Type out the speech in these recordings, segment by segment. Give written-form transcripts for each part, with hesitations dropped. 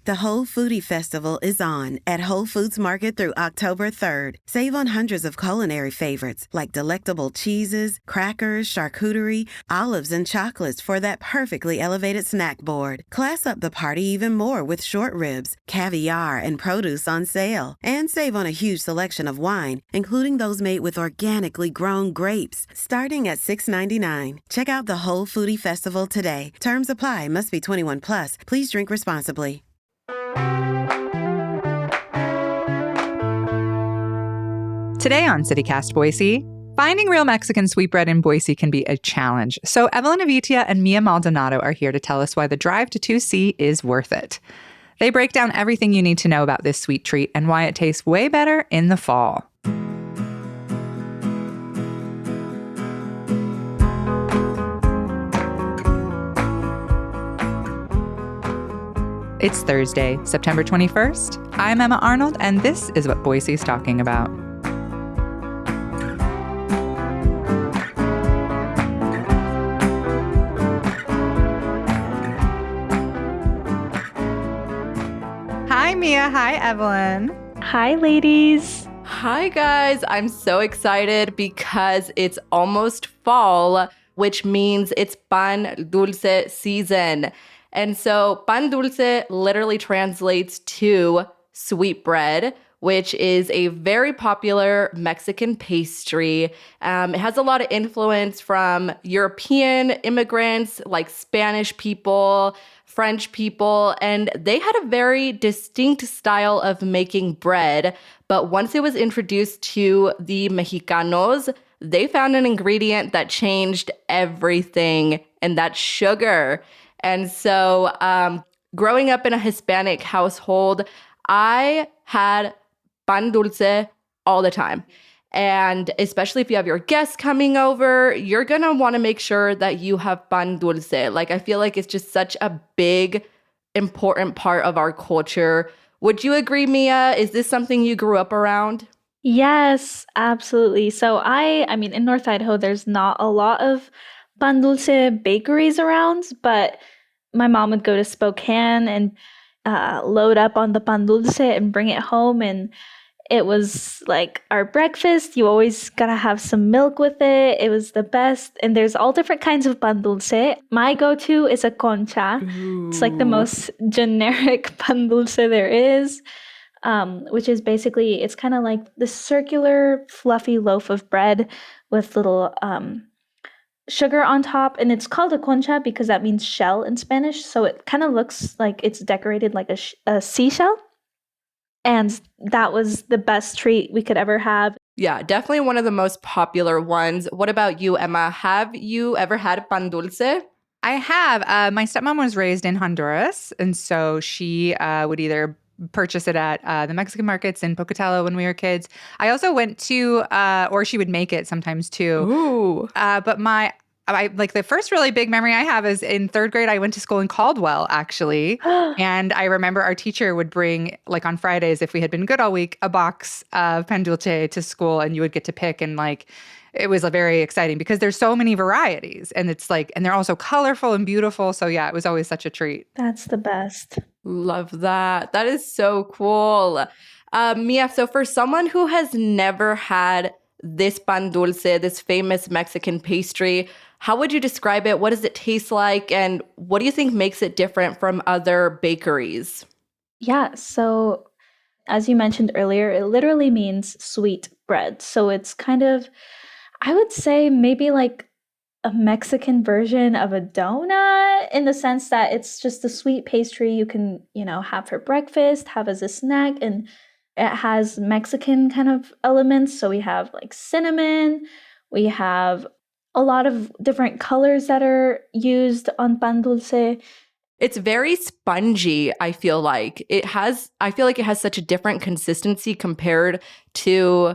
The Whole Foodie Festival is on at Whole Foods Market through October 3rd. Save on hundreds of culinary favorites like delectable cheeses, crackers, charcuterie, olives, and chocolates for that perfectly elevated snack board. Class up the party even more with short ribs, caviar, and produce on sale. And save on a huge selection of wine, including those made with organically grown grapes, starting at $6.99. Check out the Whole Foodie Festival today. Terms apply. Must be 21 plus. Please drink responsibly. Today on CityCast Boise, finding real Mexican sweetbread in Boise can be a challenge. So Evelyn Avitia and Mia Maldonado are here to tell us why the drive to 2C is worth it. They break down everything you need to know about this sweet treat and why it tastes way better in the fall. It's Thursday, September 21st. I'm Emma Arnold, and this is what Boise's talking about. Hi, Mia. Hi, Evelyn. Hi, ladies. Hi, guys. I'm so excited because it's almost fall, which means it's pan dulce season. And so pan dulce literally translates to sweet bread, which is a very popular Mexican pastry. It has a lot of influence from European immigrants like Spanish people, French people, and they had a very distinct style of making bread. But once it was introduced to the Mexicanos, they found an ingredient that changed everything, and that's sugar. And so growing up in a Hispanic household, I had pan dulce all the time. And especially if you have your guests coming over, you're going to want to make sure that you have pan dulce. Like, I feel like it's just such a big, important part of our culture. Would you agree, Mia? Is this something you grew up around? Yes, absolutely. So I mean, in North Idaho, there's not a lot of pan dulce bakeries around, but my mom would go to Spokane and load up on the pan dulce and bring it home. And it was like our breakfast. You always gotta have some milk with it. It was the best. And there's all different kinds of pan dulce. My go-to is a concha. Ooh. It's like the most generic pan dulce there is, which is basically, it's kind of like this circular, fluffy loaf of bread with little sugar on top. And it's called a concha because that means shell in Spanish. So it kind of looks like it's decorated like a seashell. And that was the best treat we could ever have. Yeah, definitely one of the most popular ones. What about you, Emma? Have you ever had pan dulce? I have. My stepmom was raised in Honduras, and so she would either purchase it at the Mexican markets in Pocatello when we were kids. I also went to, or she would make it sometimes too. Ooh. But like the first really big memory I have is in third grade, I went to school in Caldwell, actually. And I remember our teacher would bring, like on Fridays, if we had been good all week, a box of pan dulce to school, and you would get to pick. And like, it was very exciting because there's so many varieties, and it's like, and they're also colorful and beautiful. So yeah, it was always such a treat. That's the best. Love that. That is so cool. Mia, so for someone who has never had this pan dulce, this famous Mexican pastry, how would you describe it? What does it taste like? And what do you think makes it different from other bakeries? Yeah, so as you mentioned earlier, it literally means sweet bread. So it's kind of, I would say maybe like a Mexican version of a donut, in the sense that it's just a sweet pastry you can, have for breakfast, have as a snack, and it has Mexican kind of elements. So we have like cinnamon, we have a lot of different colors that are used on pan dulce. It's very spongy, I feel like. I feel like it has such a different consistency compared to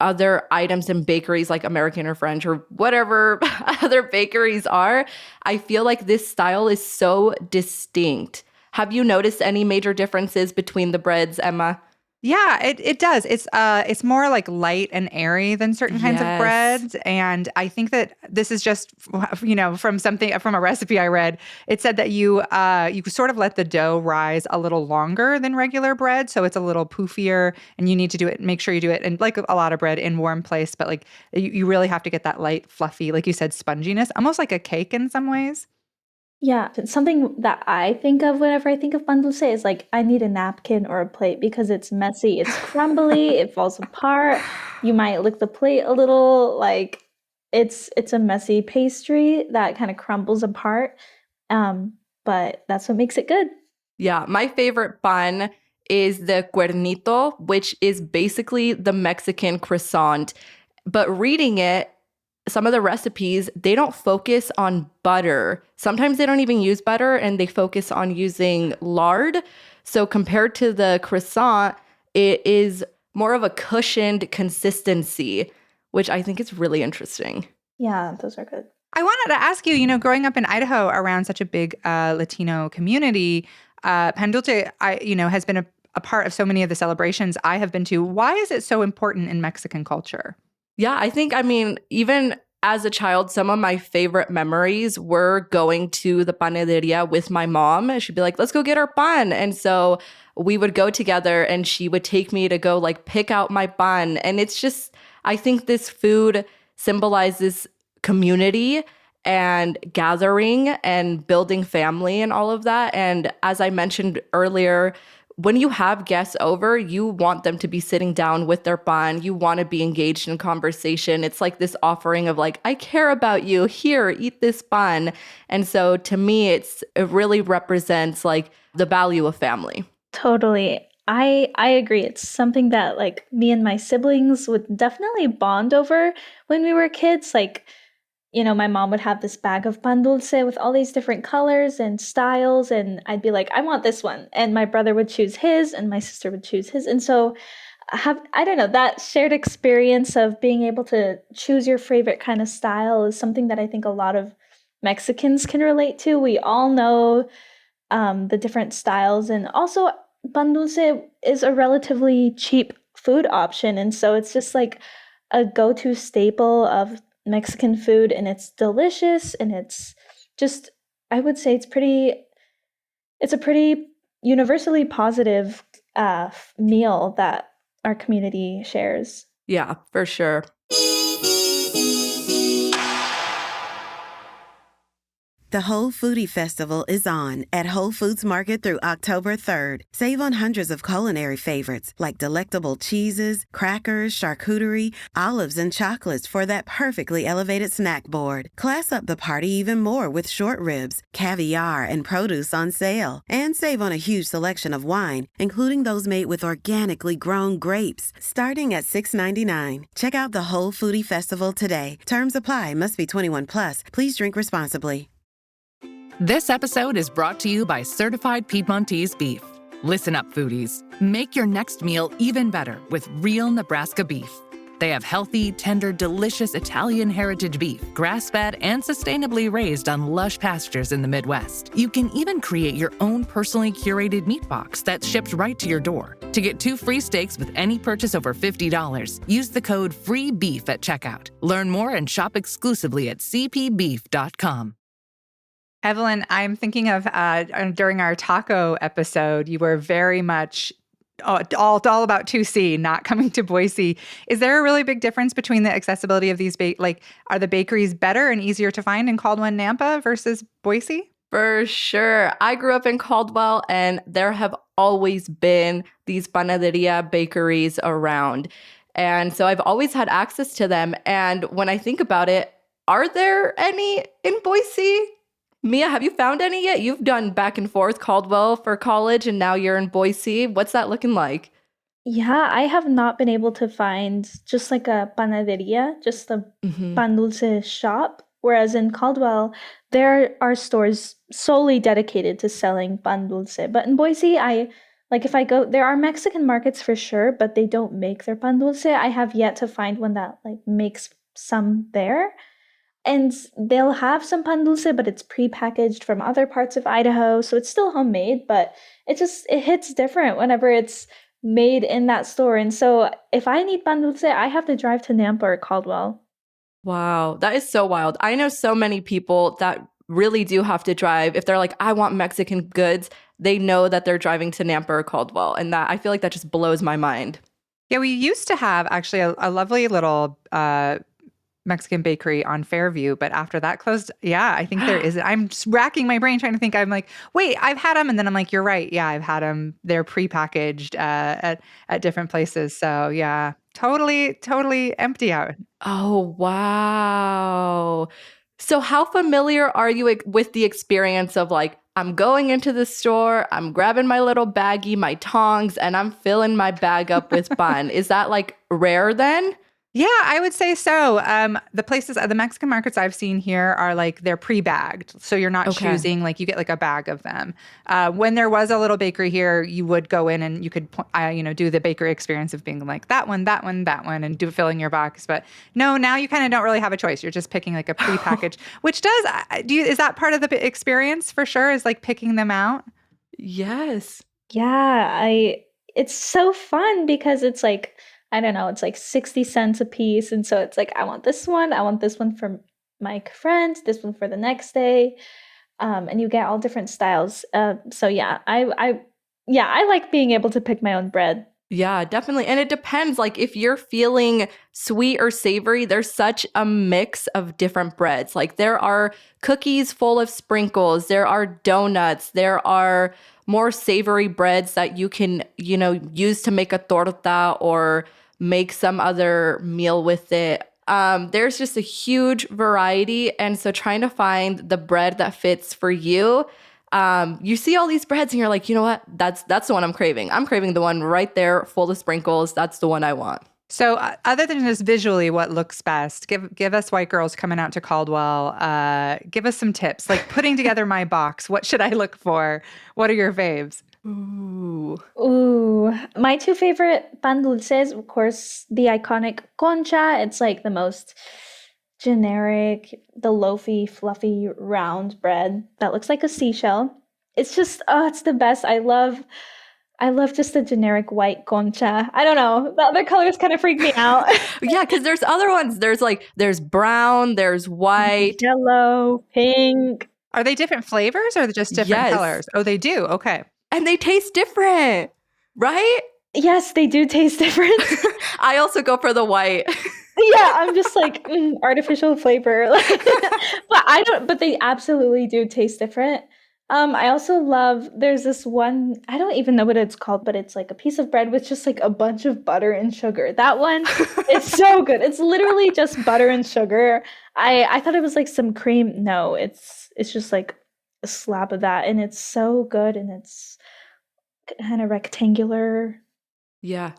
other items in bakeries like American or French or whatever other bakeries are. I feel like this style is so distinct. Have you noticed any major differences between the breads, Emma? Yeah, it does. It's more like light and airy than certain kinds of Yes. breads, and I think that this is just from a recipe I read. It said that you sort of let the dough rise a little longer than regular bread, so it's a little poofier, and you need to make sure you do it, and like a lot of bread, in warm place, but like you really have to get that light, fluffy, like you said, sponginess, almost like a cake in some ways. Yeah, something that I think of whenever I think of pan dulce is like I need a napkin or a plate because it's messy, it's crumbly, it falls apart. You might lick the plate a little, like it's a messy pastry that kind of crumbles apart. But that's what makes it good. Yeah, my favorite bun is the cuernito, which is basically the Mexican croissant. But reading it, some of the recipes, they don't focus on butter. Sometimes they don't even use butter and they focus on using lard. So compared to the croissant, it is more of a cushioned consistency, which I think is really interesting. Yeah, those are good. I wanted to ask you, growing up in Idaho around such a big Latino community, pan dulce, has been a part of so many of the celebrations I have been to. Why is it so important in Mexican culture? Yeah, I mean, even as a child, some of my favorite memories were going to the panaderia with my mom. She'd be like, let's go get our bun. And so we would go together and she would take me to go like pick out my bun. And it's just, I think this food symbolizes community and gathering and building family and all of that. And as I mentioned earlier, when you have guests over, you want them to be sitting down with their bun. You want to be engaged in conversation. It's like this offering of like, I care about you. Here, eat this bun. And so to me, it really represents like the value of family. Totally. I agree. It's something that like me and my siblings would definitely bond over when we were kids. Like, my mom would have this bag of pan dulce with all these different colors and styles, and I'd be like, I want this one. And my brother would choose his, and my sister would choose his. And so I don't know, that shared experience of being able to choose your favorite kind of style is something that I think a lot of Mexicans can relate to. We all know the different styles. And also, pan dulce is a relatively cheap food option. And so it's just like a go to staple of Mexican food. And it's delicious. And it's just, I would say it's a pretty universally positive meal that our community shares. Yeah, for sure. The Whole Foodie Festival is on at Whole Foods Market through October 3rd. Save on hundreds of culinary favorites like delectable cheeses, crackers, charcuterie, olives, and chocolates for that perfectly elevated snack board. Class up the party even more with short ribs, caviar, and produce on sale. And save on a huge selection of wine, including those made with organically grown grapes, starting at $6.99. Check out the Whole Foodie Festival today. Terms apply. Must be 21 plus. Please drink responsibly. This episode is brought to you by Certified Piedmontese Beef. Listen up, foodies. Make your next meal even better with real Nebraska beef. They have healthy, tender, delicious Italian heritage beef, grass-fed and sustainably raised on lush pastures in the Midwest. You can even create your own personally curated meat box that's shipped right to your door. To get 2 free steaks with any purchase over $50, use the code FREEBEEF at checkout. Learn more and shop exclusively at cpbeef.com. Evelyn, I'm thinking of during our taco episode, you were very much all about 2C, not coming to Boise. Is there a really big difference between the accessibility of these are the bakeries better and easier to find in Caldwell and Nampa versus Boise? For sure. I grew up in Caldwell and there have always been these panaderia bakeries around. And so I've always had access to them. And when I think about it, are there any in Boise? Mia, have you found any yet? You've done back and forth Caldwell for college and now you're in Boise. What's that looking like? Yeah, I have not been able to find just like a panaderia, just a pan dulce shop. Whereas in Caldwell, there are stores solely dedicated to selling pan dulce. But in Boise, if I go, there are Mexican markets for sure, but they don't make their pan dulce. I have yet to find one that like makes some there. And they'll have some pan dulce, but it's prepackaged from other parts of Idaho, so it's still homemade, but it hits different whenever it's made in that store. And so if I need pan dulce, I have to drive to Nampa or Caldwell. Wow, that is so wild. I know so many people that really do have to drive. If they're like, I want Mexican goods, they know that they're driving to Nampa or Caldwell. And that I feel like that just blows my mind. Yeah, we used to have actually a lovely little Mexican bakery on Fairview, but after that closed, yeah, I think there is. I'm just racking my brain trying to think. I'm like, wait, I've had them, and then I'm like, you're right. Yeah, I've had them. They're prepackaged at different places. So yeah, totally empty out. Oh, wow. So, how familiar are you with the experience of like, I'm going into the store, I'm grabbing my little baggie, my tongs, and I'm filling my bag up with bun? Is that like rare then? Yeah, I would say so. The Mexican markets I've seen here are like they're pre-bagged. So you're not Okay. choosing, like you get like a bag of them. When there was a little bakery here, you would go in and you could, do the bakery experience of being like that one, that one, that one, and filling your box. But no, now you kind of don't really have a choice. You're just picking like a pre-packaged, which does, is that part of the experience for sure, is like picking them out? Yes. Yeah, it's so fun because it's like, I don't know, it's like 60 cents a piece. And so it's like, I want this one for my friend, this one for the next day. And you get all different styles. So yeah, I like being able to pick my own bread. Yeah, definitely. And it depends. Like, if you're feeling sweet or savory, there's such a mix of different breads. Like, there are cookies full of sprinkles, there are donuts, there are more savory breads that you can, use to make a torta or make some other meal with it. There's just a huge variety. And so, trying to find the bread that fits for you. You see all these breads and you're like, you know what? That's the one I'm craving. I'm craving the one right there, full of sprinkles. That's the one I want. So other than just visually what looks best, give us white girls coming out to Caldwell, give us some tips. Like putting together my box, what should I look for? What are your faves? Ooh, my two favorite pan dulces, of course, the iconic concha. It's like the most generic, the loafy, fluffy, round bread that looks like a seashell. It's just, oh, it's the best. I love just the generic white concha. I don't know. The other colors kind of freak me out. Yeah, because there's other ones. There's brown, there's white. Yellow, pink. Are they different flavors or are they just different Yes. colors? Oh, they do. Okay. And they taste different, right? Yes, they do taste different. I also go for the white. Yeah, I'm just like artificial flavor. But they absolutely do taste different. I also love, there's this one, I don't even know what it's called, but it's like a piece of bread with just like a bunch of butter and sugar. That one, it's so good. It's literally just butter and sugar. I thought it was like some cream. No, it's just like a slab of that, and it's so good, and it's kind of rectangular. Yeah.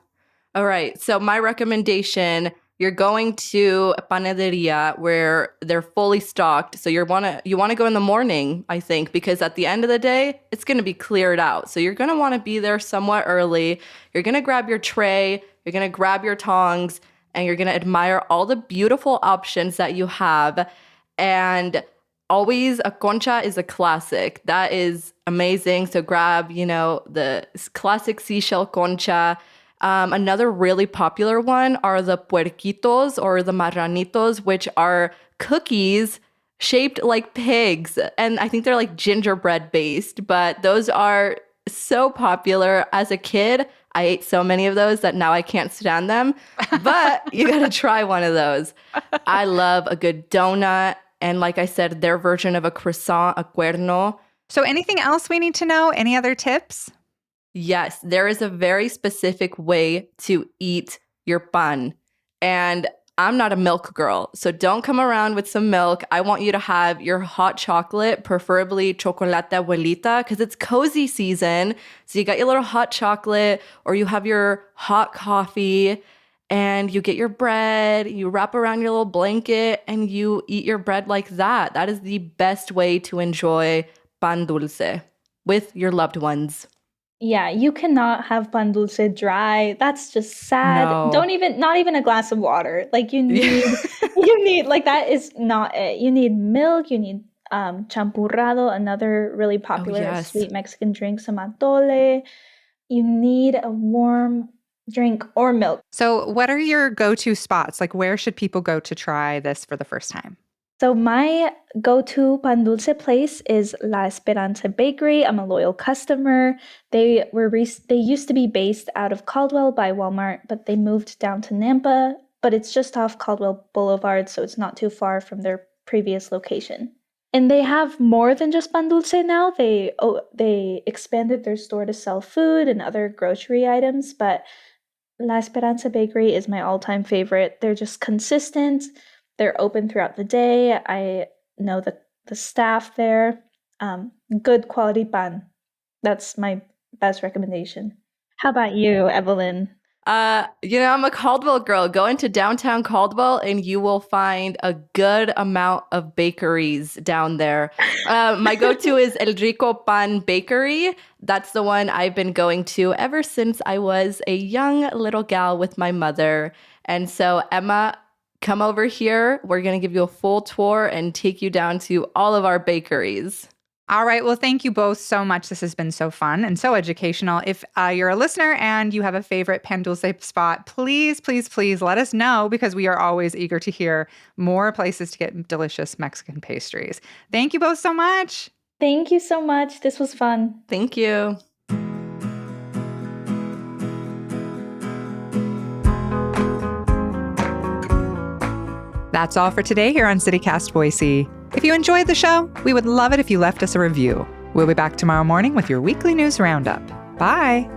All right. So my recommendation, you're going to a panaderia where they're fully stocked. So you want to go in the morning, I think, because at the end of the day, it's going to be cleared out. So you're going to want to be there somewhat early. You're going to grab your tray, you're going to grab your tongs, and you're going to admire all the beautiful options that you have. And always a concha is a classic. That is amazing. So grab, the classic seashell concha. Another really popular one are the puerquitos or the marranitos, which are cookies shaped like pigs. And I think they're like gingerbread based, but those are so popular. As a kid, I ate so many of those that now I can't stand them, but you got to try one of those. I love a good donut. And like I said, their version of a croissant, a cuerno. So anything else we need to know? Any other tips? Yes, there is a very specific way to eat your pan. And I'm not a milk girl, so don't come around with some milk. I want you to have your hot chocolate, preferably chocolate abuelita, because it's cozy season. So you got your little hot chocolate, or you have your hot coffee, and you get your bread, you wrap around your little blanket, and you eat your bread like that. That is the best way to enjoy pan dulce with your loved ones. Yeah, you cannot have pan dulce dry. That's just sad. No. Not even a glass of water. Like you need like that is not it. You need milk, you need champurrado, another really popular yes. sweet Mexican drink, some atole. you need a warm drink or milk. So what are your go-to spots? Like where should people go to try this for the first time? So my go-to pan dulce place is La Esperanza Bakery. I'm a loyal customer. They used to be based out of Caldwell by Walmart, but they moved down to Nampa, but it's just off Caldwell Boulevard, so it's not too far from their previous location. And they have more than just pan dulce now. They expanded their store to sell food and other grocery items, but La Esperanza Bakery is my all-time favorite. They're just consistent. They're open throughout the day. I know the staff there. Good quality pan. That's my best recommendation. How about you, Evelyn? I'm a Caldwell girl. Go into downtown Caldwell and you will find a good amount of bakeries down there. My go-to is El Rico Pan Bakery. That's the one I've been going to ever since I was a young little gal with my mother. And so, Emma, come over here. We're going to give you a full tour and take you down to all of our bakeries. All right. Well, thank you both so much. This has been so fun and so educational. If you're a listener and you have a favorite pan dulce spot, please, please, please let us know because we are always eager to hear more places to get delicious Mexican pastries. Thank you both so much. Thank you so much. This was fun. Thank you. That's all for today here on CityCast Boise. If you enjoyed the show, we would love it if you left us a review. We'll be back tomorrow morning with your weekly news roundup. Bye.